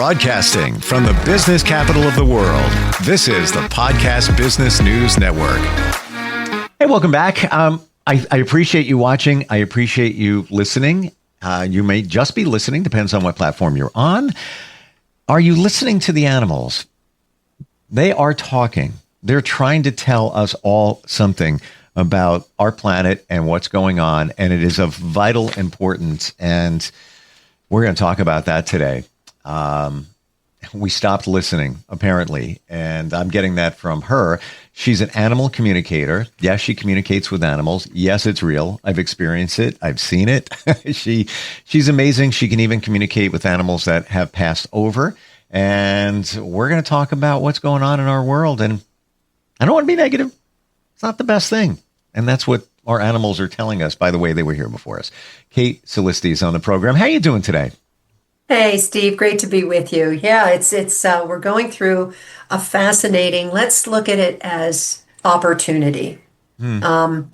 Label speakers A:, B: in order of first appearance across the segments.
A: Broadcasting from the business capital of the world, this is the Podcast Business News Network.
B: Hey, welcome back. I appreciate you watching. I appreciate you listening. You may just be listening, depends on what platform you're on. Are you listening to the animals? They are talking. They're trying to tell us all something about our planet and what's going on, and it is of vital importance, and we're going to talk about that today. We stopped listening, apparently, and I'm getting that from her. She's an animal communicator. Yes, she communicates with animals. Yes, it's real. I've experienced it. I've seen it. She's amazing. She can even communicate with animals that have passed over, and we're going to talk about what's going on in our world, and I don't want to be negative. It's not the best thing. And that's what our animals are telling us, by the way they were here before us. Kate Solisti is on the program. How are you doing today?
C: Hey, Steve. Great to be with you. Yeah, it's we're going through a fascinating, let's look at it as opportunity. Because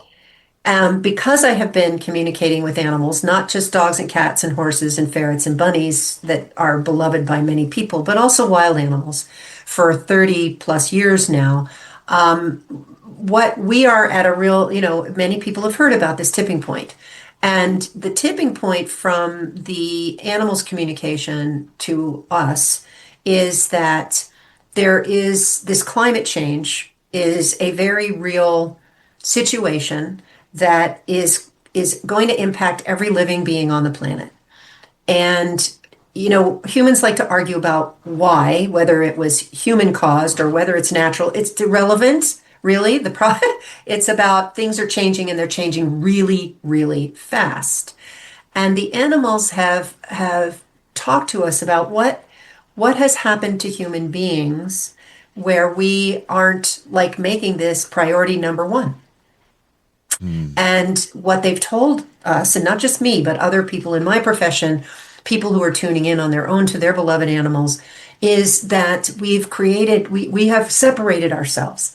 C: I have been communicating with animals, not just dogs and cats and horses and ferrets and bunnies that are beloved by many people, but also wild animals for 30 plus years now. What we are at a real, many people have heard about this tipping point. And the tipping point from the animals' communication to us is that there is this climate change is a very real situation that is going to impact every living being on the planet. And humans like to argue about why, whether it was human caused or whether it's natural. It's irrelevant, really. It's about things are changing, and they're changing really, really fast. And the animals have talked to us about what has happened to human beings where we aren't making this priority number one. And what they've told us, and not just me, but other people in my profession, people who are tuning in on their own to their beloved animals, is that we have separated ourselves.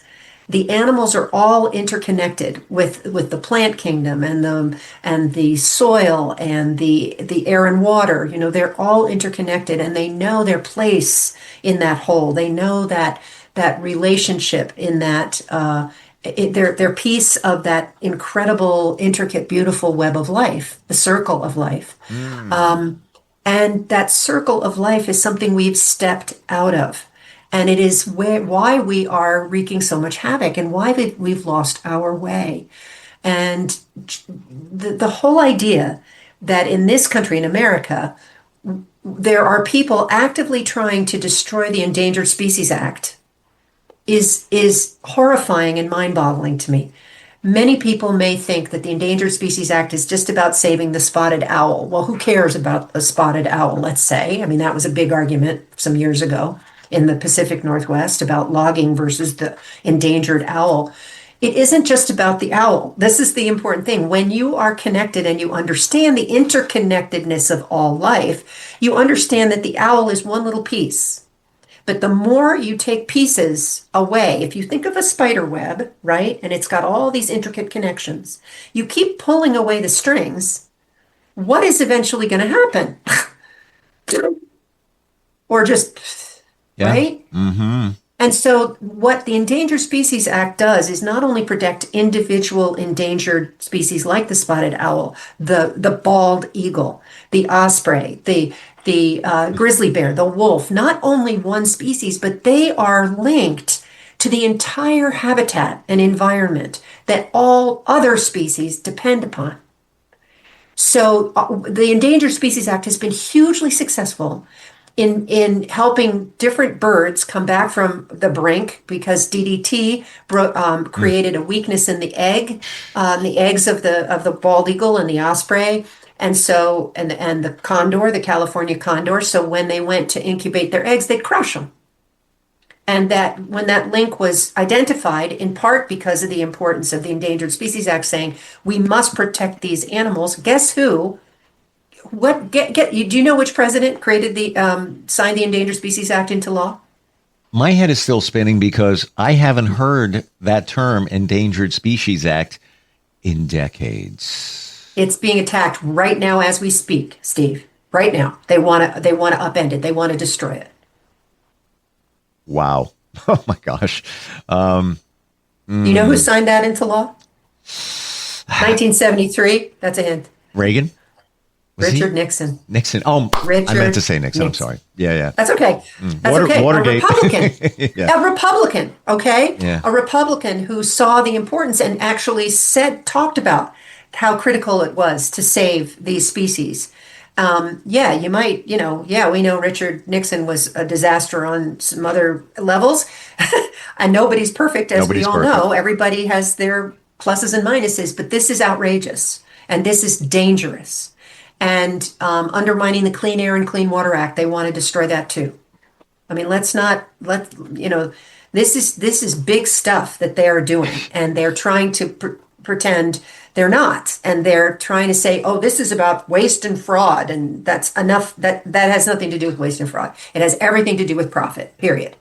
C: The animals are all interconnected with the plant kingdom and the soil and the air and water. They're all interconnected, and they know their place in that whole. They know that relationship in that. They're piece of that incredible, intricate, beautiful web of life, the circle of life. And that circle of life is something we've stepped out of. And it is why we are wreaking so much havoc and why we've lost our way. And the whole idea that in this country, in America, there are people actively trying to destroy the Endangered Species Act is horrifying and mind-boggling to me. Many people may think that the Endangered Species Act is just about saving the spotted owl. Well, who cares about a spotted owl, let's say? I mean, that was a big argument some years ago in the Pacific Northwest about logging versus the endangered owl. It isn't just about the owl. This is the important thing. When you are connected and you understand the interconnectedness of all life, you understand that the owl is one little piece. But the more you take pieces away, if you think of a spider web, right, and it's got all these intricate connections, you keep pulling away the strings, what is eventually going to happen? Or just, right? Mm-hmm. And so what the Endangered Species Act does is not only protect individual endangered species like the spotted owl, the bald eagle, the osprey, the grizzly bear, the wolf, not only one species, but they are linked to the entire habitat and environment that all other species depend upon. So the Endangered Species Act has been hugely successful in helping different birds come back from the brink, because DDT created a weakness in the eggs of the bald eagle and the osprey. And so, and the condor, the California condor. So when they went to incubate their eggs, they'd crush them. And that when that link was identified, in part because of the importance of the Endangered Species Act saying, we must protect these animals. Guess who? Do you know which president created signed the Endangered Species Act into law?
B: My head is still spinning because I haven't heard that term, Endangered Species Act, in decades.
C: It's being attacked right now as we speak, Steve. right now. They want to upend it. They want to destroy it.
B: Wow. Oh my gosh.
C: You know who signed that into law? 1973. That's a hint.
B: Reagan?
C: Richard Nixon.
B: Nixon. Oh, I meant to say Nixon. I'm sorry. Yeah.
C: That's okay. That's okay.
B: Watergate.
C: A Republican.
B: Yeah.
C: A Republican, okay?
B: Yeah.
C: A Republican who saw the importance and actually talked about how critical it was to save these species. You might, we know Richard Nixon was a disaster on some other levels. And nobody's perfect, as we all know. Everybody has their pluses and minuses, but this is outrageous. And this is dangerous. And undermining the Clean Air and Clean Water Act, they want to destroy that too. I mean, this is big stuff that they are doing, and they're trying to pretend they're not, and they're trying to say, oh, this is about waste and fraud, and that's enough. That has nothing to do with waste and fraud. It has everything to do with profit, period.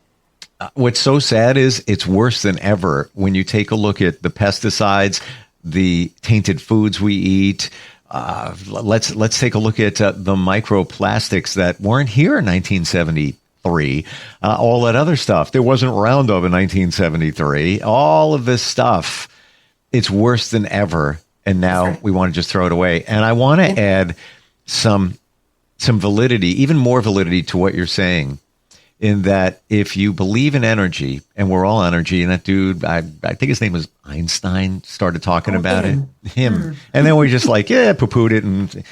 B: What's so sad is it's worse than ever when you take a look at the pesticides, the tainted foods we eat. Let's take a look at the microplastics that weren't here in 1973. All that other stuff. There wasn't Roundup in 1973. All of this stuff. It's worse than ever. And now we want to just throw it away. And I want to add some validity, even more validity to what you're saying, in that if you believe in energy, and we're all energy, and that dude, I think his name was Einstein, started talking about it. Him. And then we just poo-pooed it. And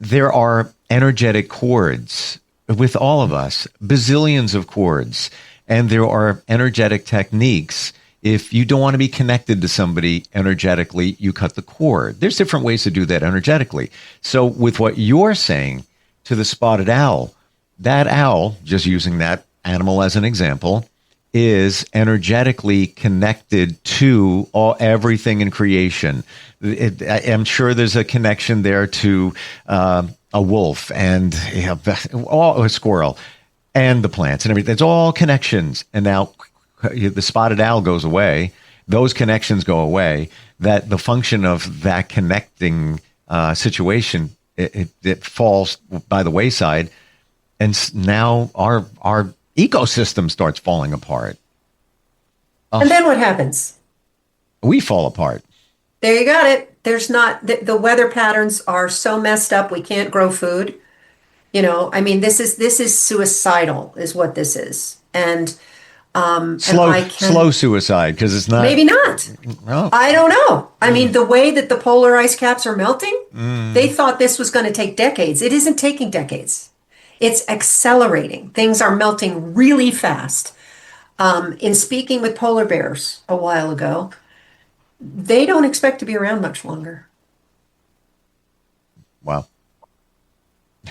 B: there are energetic cords with all of us, bazillions of cords. And there are energetic techniques. If you don't want to be connected to somebody energetically, you cut the cord. There's different ways to do that energetically. So with what you're saying to the spotted owl, that owl, just using that animal as an example, is energetically connected to everything in creation. I'm sure there's a connection there to a wolf and a squirrel and the plants and everything. It's all connections. And now the spotted owl goes away. Those connections go away. That the function of that connecting situation, it falls by the wayside. And now our ecosystem starts falling apart.
C: And then what happens?
B: We fall apart.
C: There you got it. There's not, the weather patterns are so messed up, we can't grow food. This is suicidal is what this is. And slow
B: suicide, because it's not.
C: Maybe not.
B: No.
C: I don't know. I mean, the way that the polar ice caps are melting, they thought this was going to take decades. It isn't taking decades. It's accelerating. Things are melting really fast. In speaking with polar bears a while ago, they don't expect to be around much longer.
B: Wow.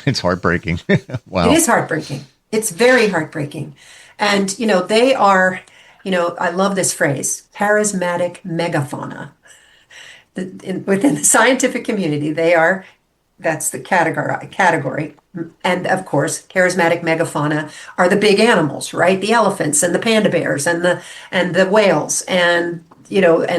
B: It's heartbreaking. Wow.
C: It is heartbreaking. It's very heartbreaking. And, they are, I love this phrase, charismatic megafauna. Within the scientific community, that's the category. And of course, charismatic megafauna are the big animals, right? The elephants and the panda bears and the whales and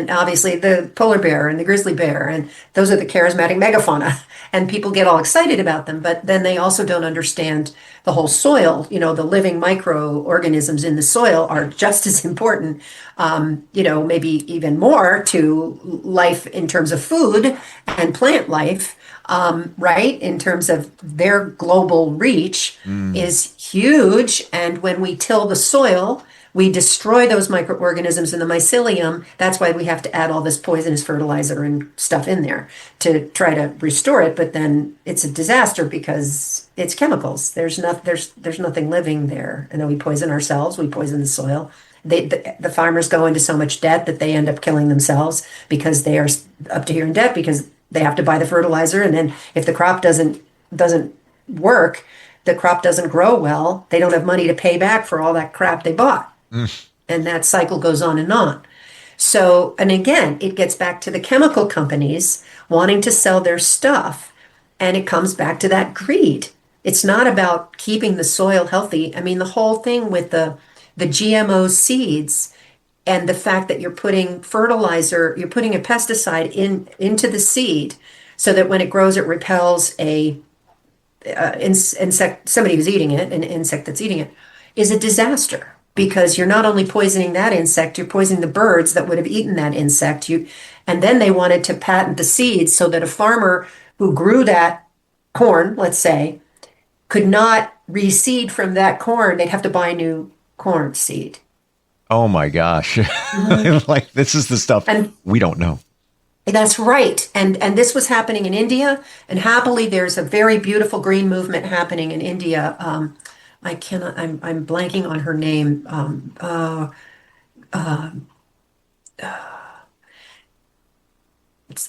C: obviously the polar bear and the grizzly bear, and those are the charismatic megafauna. And people get all excited about them, but then they also don't understand the whole soil. The living microorganisms in the soil are just as important, maybe even more to life in terms of food and plant life. Right? In terms of their global reach is huge. And when we till the soil, we destroy those microorganisms in the mycelium. That's why we have to add all this poisonous fertilizer and stuff in there to try to restore it. But then it's a disaster because it's chemicals. There's nothing living there. And then we poison ourselves. We poison the soil. The farmers go into so much debt that they end up killing themselves because they are up to here in debt because they have to buy the fertilizer, and then if the crop doesn't work, the crop doesn't grow well, they don't have money to pay back for all that crap they bought. And that cycle goes on and on. So, and again, it gets back to the chemical companies wanting to sell their stuff, and it comes back to that greed. It's not about keeping the soil healthy. I mean, the whole thing with the GMO seeds and the fact that you're putting fertilizer, you're putting a pesticide into the seed so that when it grows, it repels a insect, somebody who's eating it, an insect that's eating it, is a disaster because you're not only poisoning that insect, you're poisoning the birds that would have eaten that insect. And then they wanted to patent the seeds so that a farmer who grew that corn, let's say, could not reseed from that corn. They'd have to buy new corn seed.
B: Oh my gosh. Like this is the stuff we don't know.
C: That's right. And this was happening in India. And happily, there's a very beautiful green movement happening in India. I'm blanking on her name.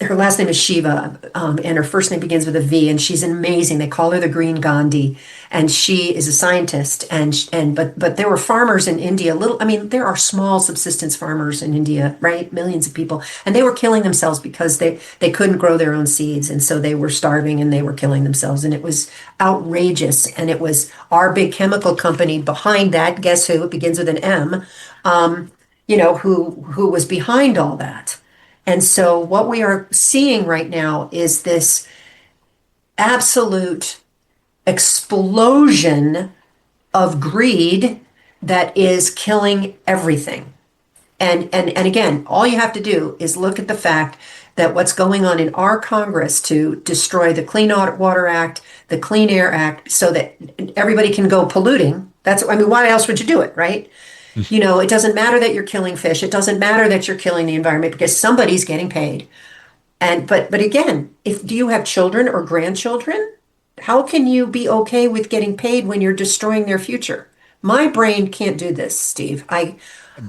C: Her last name is Shiva, and her first name begins with a V, and she's amazing. They call her the Green Gandhi, and she is a scientist. But there were farmers in India. There are small subsistence farmers in India, right? Millions of people, and they were killing themselves because they couldn't grow their own seeds, and so they were starving and they were killing themselves, and it was outrageous. And it was our big chemical company behind that. Guess who? It begins with an M. Who was behind all that. And so what we are seeing right now is this absolute explosion of greed that is killing everything. And again, all you have to do is look at the fact that what's going on in our Congress to destroy the Clean Water Act, the Clean Air Act, so that everybody can go polluting. Why else would you do it, right? It doesn't matter that you're killing fish. It doesn't matter that you're killing the environment because somebody's getting paid. But again, do you have children or grandchildren? How can you be okay with getting paid when you're destroying their future? My brain can't do this, Steve.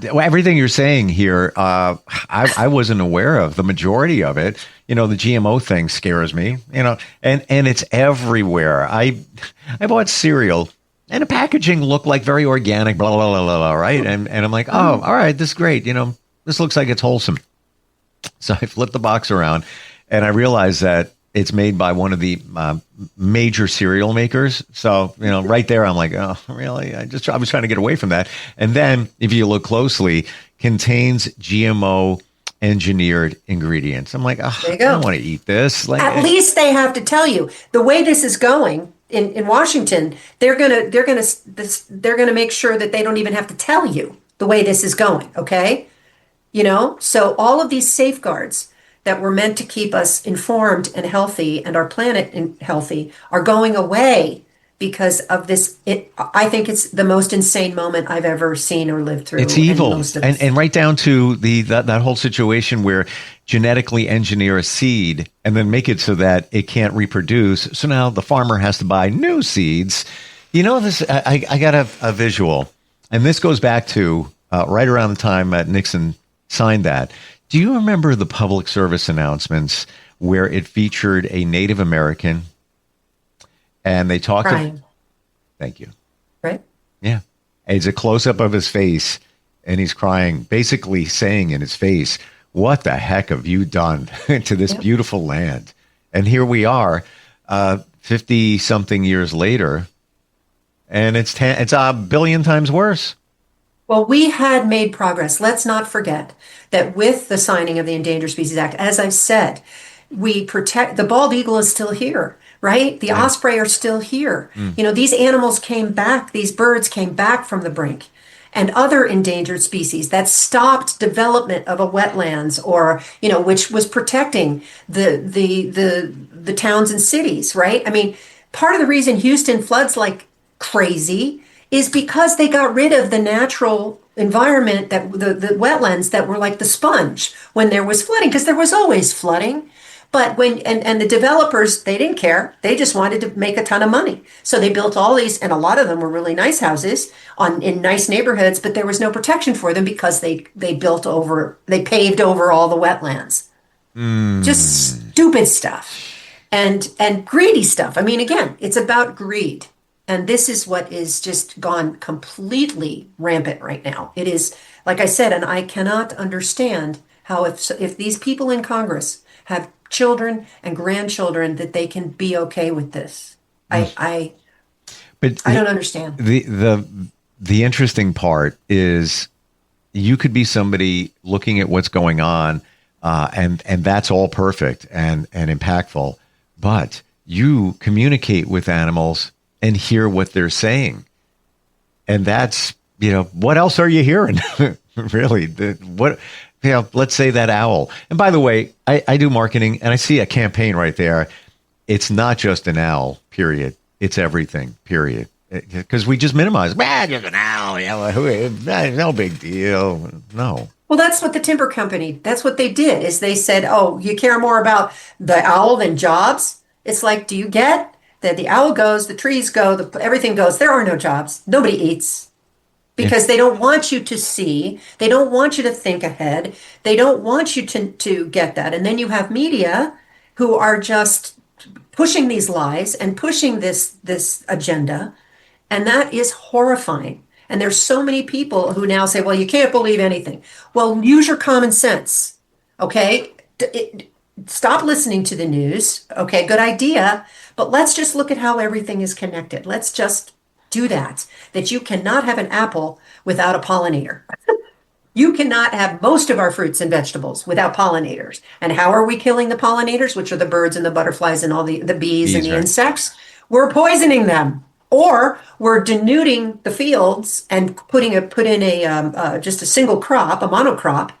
B: Everything you're saying here, I wasn't aware of the majority of it. The GMO thing scares me, and it's everywhere. I bought cereal. And the packaging looked like very organic, blah, blah, blah, blah, blah, right? And I'm like, oh, all right, this is great. This looks like it's wholesome. So I flipped the box around and I realized that it's made by one of the major cereal makers. So, right there, I'm like, oh, really? I was trying to get away from that. And then if you look closely, contains GMO engineered ingredients. I'm like, oh, I don't want to eat this.
C: At least they have to tell you the way this is going. In Washington, they're gonna make sure that they don't even have to tell you the way this is going. Okay, so all of these safeguards that were meant to keep us informed and healthy and our planet healthy are going away because of this. I think it's the most insane moment I've ever seen or lived through.
B: It's evil, and right down to that whole situation where genetically engineer a seed and then make it so that it can't reproduce. So now the farmer has to buy new seeds. This. I got a visual, and this goes back to right around the time Nixon signed that. Do you remember the public service announcements where it featured a Native American? And they talked. Thank you.
C: Right.
B: Yeah. It's a close up of his face, and he's crying, basically saying in his face, "What the heck have you done to this beautiful land?" And here we are, 50 something years later, and it's a billion times worse.
C: Well, we had made progress. Let's not forget that with the signing of the Endangered Species Act, as I've said, we protect the bald eagle is still here. Right? The osprey are still here. These animals came back, these birds came back from the brink. And other endangered species that stopped development of a wetlands or, which was protecting the towns and cities, right? Part of the reason Houston floods like crazy is because they got rid of the natural environment, that the wetlands that were like the sponge when there was flooding, because there was always flooding. But and the developers, they didn't care. They just wanted to make a ton of money. So they built all these, and a lot of them were really nice houses in nice neighborhoods, but there was no protection for them because they paved over all the wetlands. Just stupid stuff and greedy stuff. Again, it's about greed. And this is what is just gone completely rampant right now. It is, like I said, and I cannot understand how if these people in Congress have children and grandchildren that they can be okay with this. I don't understand.
B: The interesting part is you could be somebody looking at what's going on, and that's all perfect and impactful, but you communicate with animals and hear what they're saying. And that's, what else are you hearing? Really? Let's say that owl. And by the way, I do marketing and I see a campaign right there. It's not just an owl, period. It's everything, period. Because we just minimize, just an owl. No big deal. No.
C: Well, that's what the timber company, that's what they did, is they said, oh, you care more about the owl than jobs? It's like, do you get that the owl goes, the trees go, everything goes, there are no jobs. Nobody eats. Because they don't want you to see, they don't want you to think ahead, they don't want you to get that. And then you have media who are just pushing these lies and pushing this agenda, and that is horrifying. And there's so many people who now say, well, you can't believe anything. Well, use your common sense, okay? Stop listening to the news, okay? Good idea, but let's just look at how everything is connected. Let's just do that you cannot have an apple without a pollinator. You cannot have most of our fruits and vegetables without pollinators. And how are we killing the pollinators, which are the birds and the butterflies and all the bees and the insects? We're poisoning them. Or we're denuding the fields and put in just a single crop, a monocrop,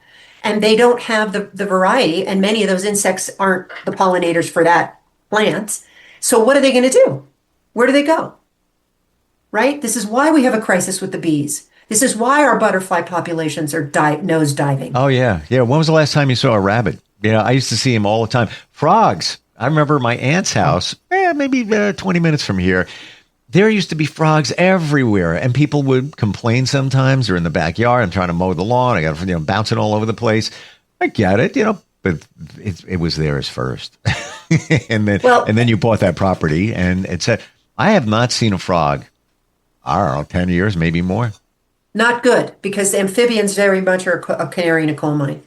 C: and they don't have the variety. And many of those insects aren't the pollinators for that plant. So what are they going to do? Where do they go? Right? This is why we have a crisis with the bees. This is why our butterfly populations are nose diving.
B: Oh, yeah. Yeah. When was the last time you saw a rabbit? I used to see them all the time. Frogs. I remember my aunt's house, maybe 20 minutes from here. There used to be frogs everywhere, and people would complain sometimes. They're in the backyard. I'm trying to mow the lawn. I got bouncing all over the place. I get it, but it was theirs first, and then you bought that property, and it said, I have not seen a frog. I don't know, 10 years, maybe more.
C: Not good, because amphibians very much are a canary in a coal mine.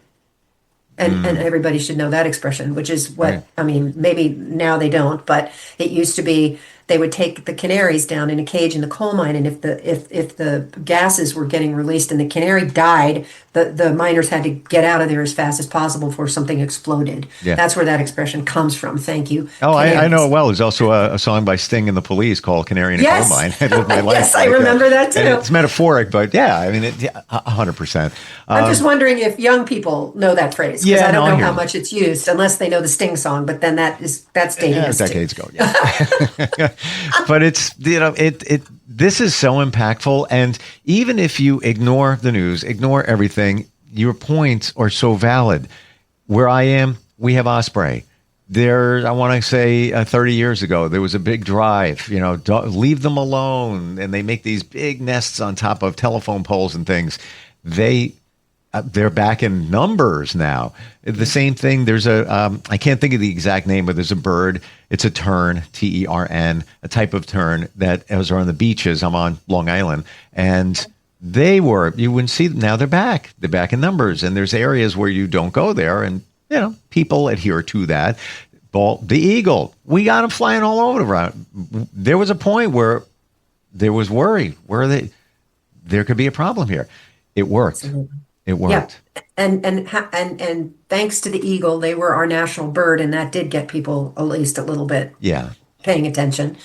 C: And everybody should know that expression, which is what, right. I mean, maybe now they don't, but it used to be they would take the canaries down in a cage in the coal mine, and if the gases were getting released and the canary died, the miners had to get out of there as fast as possible before something exploded. Yeah. That's where that expression comes from. Thank you.
B: Oh, I know it well. There's also a song by Sting and the Police called "Canary in a Coal Mine."
C: Yes, I remember that too.
B: It's metaphoric, but yeah, I mean, 100%.
C: I'm just wondering if young people know that phrase, because I don't know how much it's used unless they know the Sting song. But then that's dating us
B: decades ago. Yeah. But it's this is so impactful, and even if you ignore the news, ignore everything, your points are so valid. Where I am, we have osprey. There, I want to say 30 years ago, there was a big drive, leave them alone, and they make these big nests on top of telephone poles and things. They're back in numbers now. The same thing. There's I can't think of the exact name, but there's a bird. It's a tern, Tern, a type of tern that was on the beaches. I'm on Long Island, and you wouldn't see them. Now they're back. They're back in numbers, and there's areas where you don't go there, and people adhere to that. The eagle, we got them flying all over around. There was a point where there was worry. There could be a problem here. It worked.
C: Absolutely.
B: It worked.
C: Yeah. And thanks to the eagle, they were our national bird, and that did get people at least a little bit paying attention.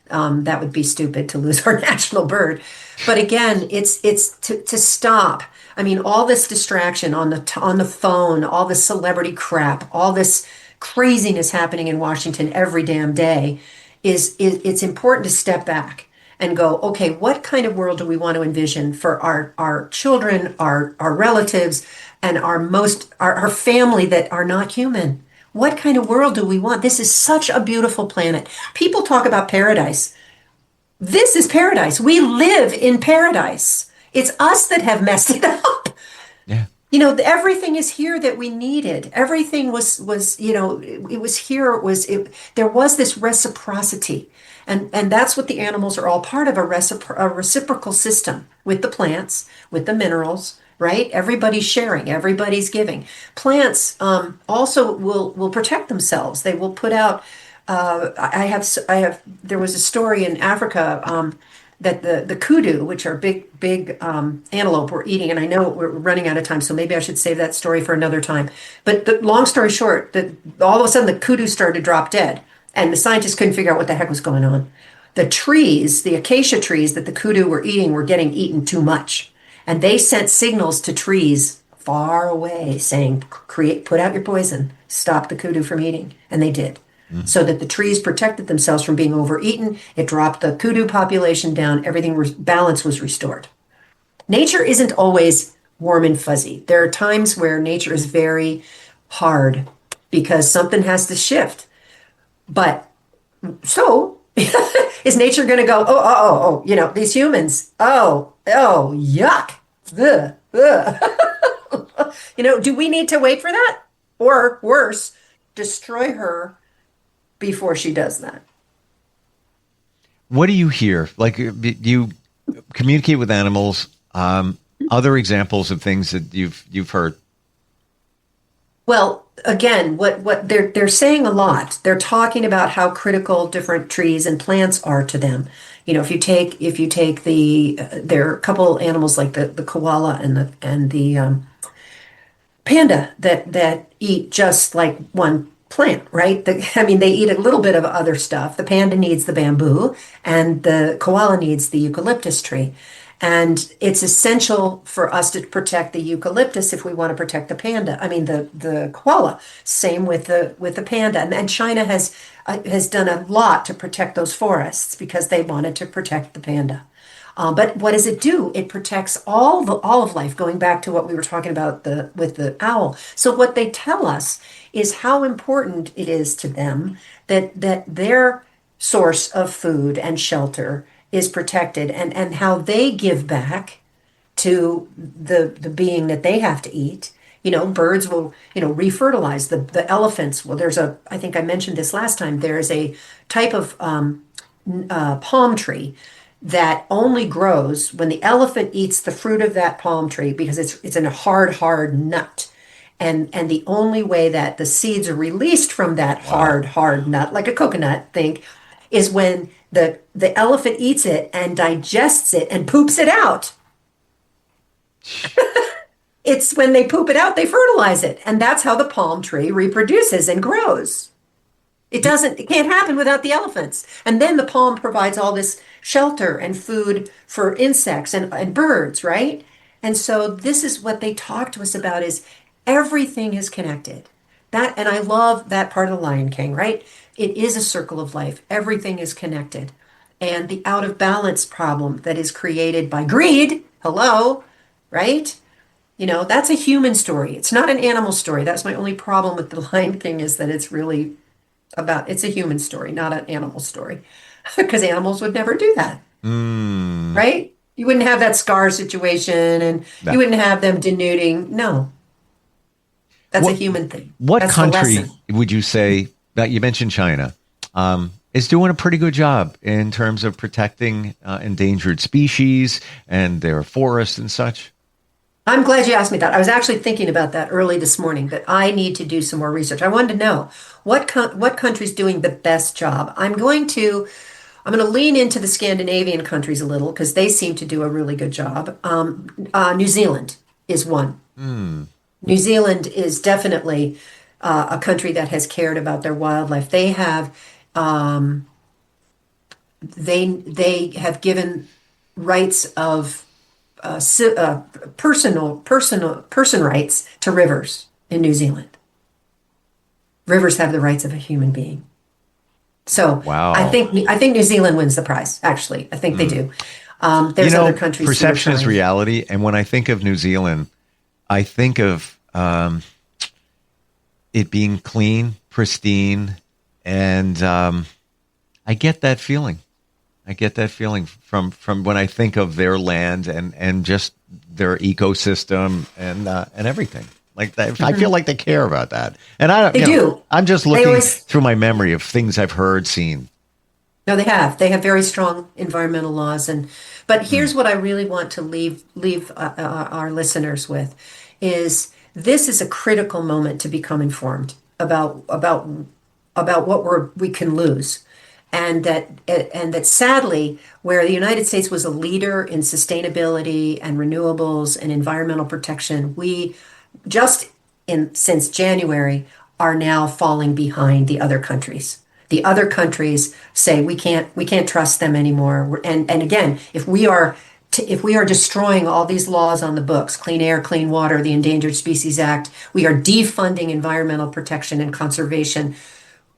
C: That would be stupid to lose our national bird. But again, it's to stop. I mean, all this distraction on the phone, all this celebrity crap, all this craziness happening in Washington every damn day it's important to step back and go, okay, what kind of world do we want to envision for our children, our relatives, and our family that are not human? What kind of world do we want? This is such a beautiful planet. People talk about paradise. This is paradise. We live in paradise. It's us that have messed it up.
B: Yeah.
C: Everything is here that we needed. Everything was it was here. There was this reciprocity. And that's what the animals are all part of, a reciprocal system with the plants, with the minerals, right? Everybody's sharing, everybody's giving. Plants also will protect themselves. They will put out, there was a story in Africa that the kudu, which are big antelope, were eating, and I know we're running out of time, so maybe I should save that story for another time. But the long story short, that all of a sudden the kudu started to drop dead. And the scientists couldn't figure out what the heck was going on. The trees, the acacia trees that the kudu were eating were getting eaten too much. And they sent signals to trees far away saying, put out your poison, stop the kudu from eating. And they did. So that the trees protected themselves from being overeaten. It dropped the kudu population down. Balance was restored. Nature isn't always warm and fuzzy. There are times where nature is very hard because something has to shift. But so is nature going to go, these humans, yuck. Ugh, ugh. Do we need to wait for that? Or worse, destroy her before she does that?
B: What do you hear? Like, you communicate with animals. Other examples of things that you've heard?
C: Well, again, what they're saying a lot. They're talking about how critical different trees and plants are to them. If you take there are a couple animals like the koala and the panda that eat just like one plant, right? They eat a little bit of other stuff. The panda needs the bamboo, and the koala needs the eucalyptus tree. And it's essential for us to protect the eucalyptus if we want to protect the panda. The koala. Same with the panda. And China has done a lot to protect those forests because they wanted to protect the panda. But what does it do? It protects all of life, going back to what we were talking about with the owl. So what they tell us is how important it is to them that their source of food and shelter is protected, and how they give back to the being that they have to eat. Birds will, refertilize the elephants. Well, I think I mentioned this last time, there's a type of palm tree that only grows when the elephant eats the fruit of that palm tree, because it's in a hard nut. And the only way that the seeds are released from that hard nut, like a coconut, is when the elephant eats it and digests it and poops it out. It's when they poop it out, they fertilize it. And that's how the palm tree reproduces and grows. It can't happen without the elephants. And then the palm provides all this shelter and food for insects and birds, right? And so this is what they talk to us about, is everything is connected. And I love that part of the Lion King, right? It is a circle of life. Everything is connected. And the out of balance problem that is created by greed, hello, right? That's a human story. It's not an animal story. That's my only problem with the Lion King, is that it's a human story, not an animal story. Because animals would never do that. Right? You wouldn't have that Scar situation, and you wouldn't have them denuding. No. That's a human thing.
B: What country would you say, that you mentioned China, is doing a pretty good job in terms of protecting endangered species and their forests and such?
C: I'm glad you asked me that. I was actually thinking about that early this morning, that I need to do some more research. I wanted to know what country's doing the best job. I'm going to lean into the Scandinavian countries a little, because they seem to do a really good job. New Zealand is one. New Zealand is definitely a country that has cared about their wildlife. They have they have given rights of person rights to rivers in New Zealand. Rivers have the rights of a human being. So
B: wow.
C: I think New Zealand wins the prize. Actually, I think they do. There's other countries.
B: Perception is reality, and when I think of New Zealand, I think of it being clean, pristine, and I get that feeling. I get that feeling from when I think of their land and just their ecosystem and everything like that. I feel like they care about that, and
C: they do.
B: I'm just looking through my memory of things I've heard, seen.
C: No, they have. They have very strong environmental laws, but here's what I really want to leave our listeners with: is this is a critical moment to become informed about what we can lose. And that sadly, where the United States was a leader in sustainability and renewables and environmental protection, we since January are now falling behind the other countries. The other countries say we can't trust them anymore. And again, if we are destroying all these laws on the books, Clean Air, Clean Water, the Endangered Species Act, we are defunding environmental protection and conservation,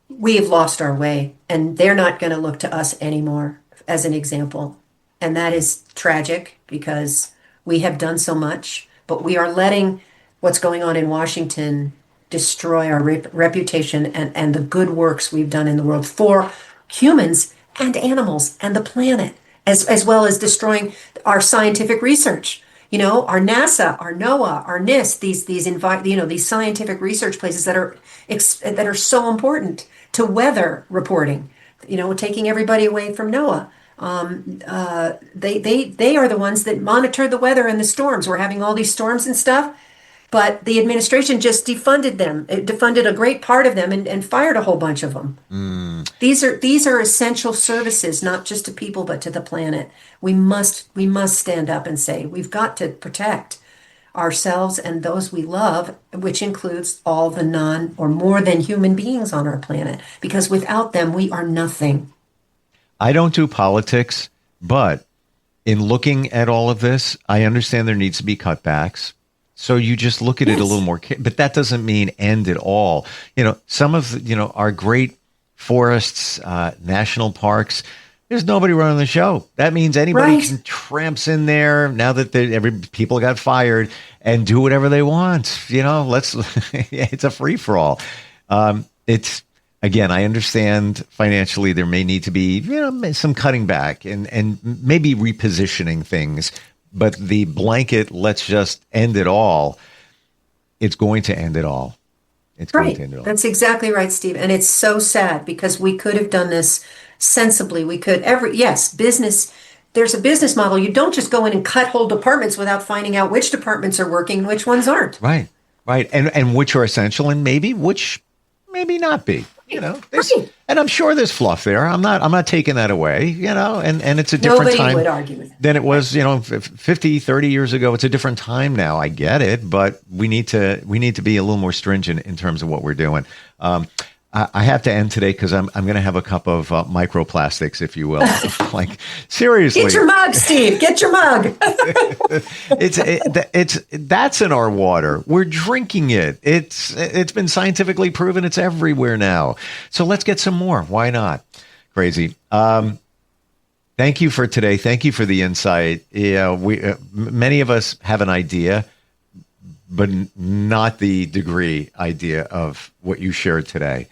C: we have lost our way, and they're not going to look to us anymore as an example. And that is tragic because we have done so much, but we are letting what's going on in Washington destroy our reputation and the good works we've done in the world for humans and animals and the planet, as well as destroying our scientific research. Our NASA, our NOAA, our NIST, these scientific research places that are so important to weather reporting. Taking everybody away from NOAA. They are the ones that monitor the weather and the storms. We're having all these storms and stuff, but the administration just defunded them. It defunded a great part of them and fired a whole bunch of them. These are essential services, not just to people, but to the planet. We must stand up and say, we've got to protect ourselves and those we love, which includes all the non or more than human beings on our planet, because without them, we are nothing.
B: I don't do politics, but in looking at all of this, I understand there needs to be cutbacks. So you just look at it a little more, but that doesn't mean end it all. Some of, our great forests, national parks, there's nobody running the show. That means anybody can tramps in there now that people got fired and do whatever they want. It's a free for all. Again, I understand financially there may need to be, some cutting back and maybe repositioning things, but the blanket, let's just end it all. It's going to end it all. It's going to end it all.
C: That's exactly right, Steve. And it's so sad because we could have done this sensibly. We could business. There's a business model. You don't just go in and cut whole departments without finding out which departments are working and which ones aren't.
B: Right. And which are essential and which maybe not be. And I'm sure there's fluff there. I'm not taking that away, and it's a different time.
C: Nobody would argue with that.
B: Than it was, 50, 30 years ago. It's a different time now. I get it, but we need to be a little more stringent in terms of what we're doing. I have to end today because I'm going to have a cup of microplastics, if you will. Like, seriously.
C: Get your mug, Steve. Get your mug.
B: That's in our water. We're drinking it. It's been scientifically proven. It's everywhere now. So let's get some more. Why not? Crazy. Thank you for today. Thank you for the insight. Many of us have an idea, but not the degree idea of what you shared today.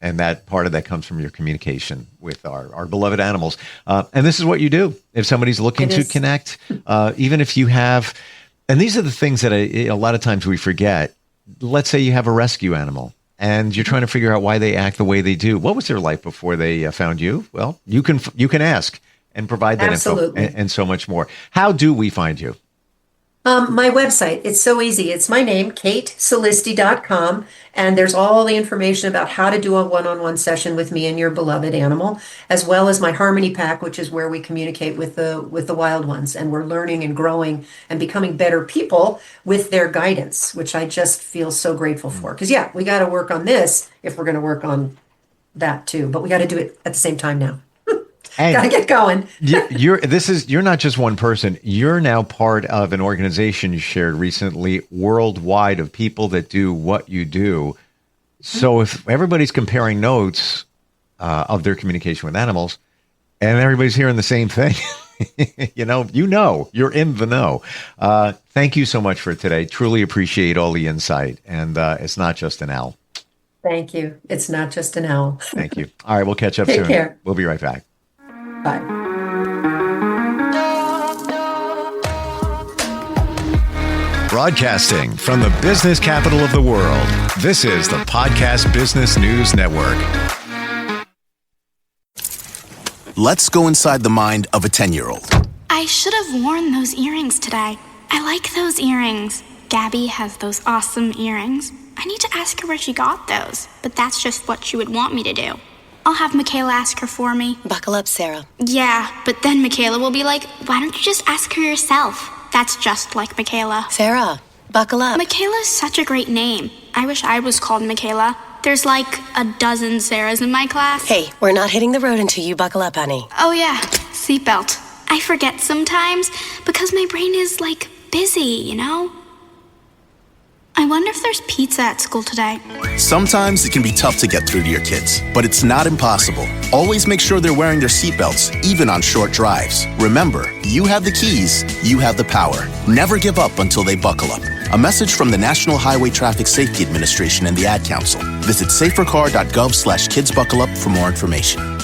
B: And that part of that comes from your communication with our beloved animals. And this is what you do. If somebody's looking to connect, even if you have, and these are the things that a lot of times we forget. Let's say you have a rescue animal and you're trying to figure out why they act the way they do. What was their life before they found you? Well, you can ask and provide that info and so much more. How do we find you?
C: My website, it's so easy. It's my name, KateSolisti.com, and there's all the information about how to do a one-on-one session with me and your beloved animal, as well as my Harmony Pack, which is where we communicate with the wild ones, and we're learning and growing and becoming better people with their guidance, which I just feel so grateful for. Because we got to work on this if we're going to work on that too, but we got to do it at the same time now. Got to get going.
B: You're not just one person. You're now part of an organization you shared recently, worldwide, of people that do what you do. So if everybody's comparing notes of their communication with animals, and everybody's hearing the same thing, you're in the know. Thank you so much for today. Truly appreciate all the insight. And it's not just an owl.
C: Thank you. It's not just an owl.
B: Thank you. All right, we'll catch up soon.
C: Take care.
B: We'll be right back.
C: Bye.
A: Broadcasting from the business capital of the world, this is the Podcast Business News Network.
D: Let's go inside the mind of a 10-year-old.
E: I should have worn those earrings today. I like those earrings. Gabby has those awesome earrings. I need to ask her where she got those, but that's just what she would want me to do. I'll have Michaela ask her for me.
F: Buckle up, Sarah.
E: Yeah, but then Michaela will be like, why don't you just ask her yourself? That's just like Michaela.
F: Sarah, buckle up.
E: Michaela's such a great name. I wish I was called Michaela. There's like a dozen Sarahs in my class.
F: Hey, we're not hitting the road until you buckle up, honey.
E: Oh yeah, seatbelt. I forget sometimes because my brain is like busy, you know? I wonder if there's pizza at school today.
D: Sometimes it can be tough to get through to your kids, but it's not impossible. Always make sure they're wearing their seatbelts, even on short drives. Remember, you have the keys, you have the power. Never give up until they buckle up. A message from the National Highway Traffic Safety Administration and the Ad Council. Visit safercar.gov/kidsbuckleup for more information.